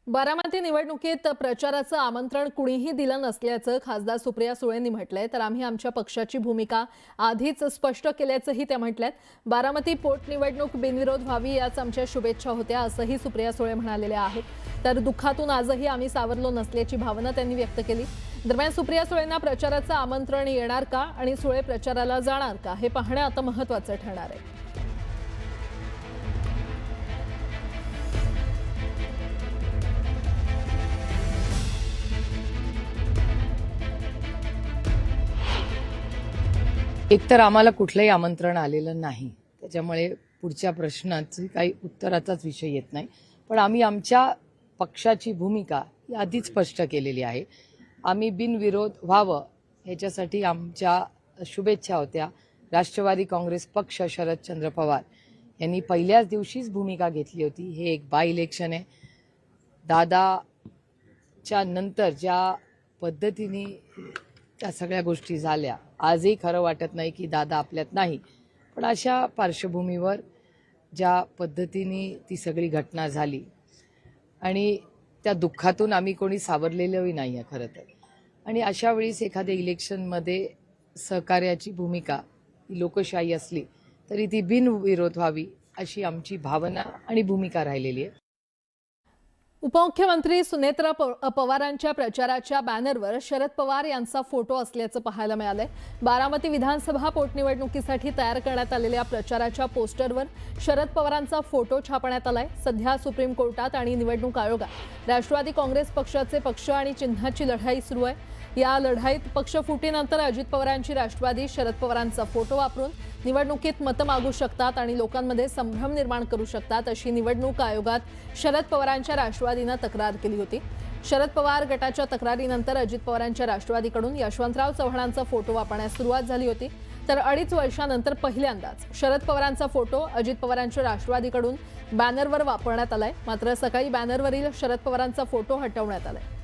बारामती निवडणुकीत प्रचाराचं आमंत्रण कुणीही दिलं नसल्याचं खासदार सुप्रिया सुळेंनी म्हटलंय। तर आम्ही आमच्या पक्षाची भूमिका आधीच स्पष्ट केल्याचंही त्या म्हटल्यात। बारामती पोटनिवडणूक बिनविरोध व्हावी याच आमच्या शुभेच्छा होत्या असंही सुप्रिया सुळे म्हणालेल्या आहेत। तर दुःखातून आजही आम्ही सावरलो नसल्याची भावना त्यांनी व्यक्त केली। दरम्यान सुप्रिया सुळेंना प्रचाराचं आमंत्रण येणार का आणि सुळे प्रचाराला जाणार का हे पाहणं आता महत्त्वाचं ठरणार आहे। एकतर आम्हाला कुठलंही आमंत्रण आलेलं नाही, त्याच्यामुळे पुढच्या प्रश्नाची काही उत्तराचाच विषय येत नाही। पण आम्ही आमच्या पक्षाची भूमिका ही आधीच स्पष्ट केलेली आहे। आम्ही बिनविरोध व्हावं ह्याच्यासाठी आमच्या शुभेच्छा होत्या। राष्ट्रवादी काँग्रेस पक्ष शरदचंद्र पवार यांनी पहिल्याच दिवशीच भूमिका घेतली होती। हे एक बाय इलेक्शन आहे। दादाच्या नंतर ज्या पद्धतीने त्या सगळ्या गोष्टी झाल्या, आजही खरं वाटत नाही की दादा आपल्यात नाही, पण अशा पार्श्वभूमीवर ज्या पद्धतीने ती सगळी घटना झाली आणि त्या दुःखातून आम्ही कोणी सावरलेलोही नाही आहे खरं तर। आणि अशा वेळेस एखाद्या इलेक्शनमध्ये सहकार्याची भूमिका ही लोकशाही असली तरी ती बिनविरोध व्हावी अशी आमची भावना आणि भूमिका राहिलेली आहे। उपमुख्यमंत्री सुनेत्रा पवारांच्या प्रचाराच्या बॅनरवर शरद पवार यांचा फोटो असल्याचं पाहायला मिळालंय। बारामती विधानसभा पोटनिवडणुकीसाठी तयार करण्यात आलेल्या प्रचाराच्या पोस्टरवर शरद पवारांचा फोटो छापण्यात आलाय। सध्या सुप्रीम कोर्टात आणि निवडणूक आयोगात राष्ट्रवादी काँग्रेस पक्षाचे पक्ष आणि चिन्हाची लढाई सुरू आहे। या लढाईत पक्ष फुटीनंतर अजित पवारांची राष्ट्रवादी शरद पवारांचा फोटो वापरून निवडणुकीत मतं मागू शकतात आणि लोकांमध्ये संभ्रम निर्माण करू शकतात अशी निवडणूक आयोगात शरद पवारांच्या राष्ट्रवादीनं तक्रार केली होती। शरद पवार गटाच्या तक्रारीनंतर अजित पवारांच्या राष्ट्रवादीकडून यशवंतराव चव्हाणांचा फोटो वापरण्यास सुरुवात झाली होती। तर 2.5 वर्षांनंतर पहिल्यांदाच शरद पवारांचा फोटो अजित पवारांच्या राष्ट्रवादीकडून बॅनरवर वापरण्यात आलाय। मात्र सकाळी बॅनरवरील शरद पवारांचा फोटो हटवण्यात आलाय।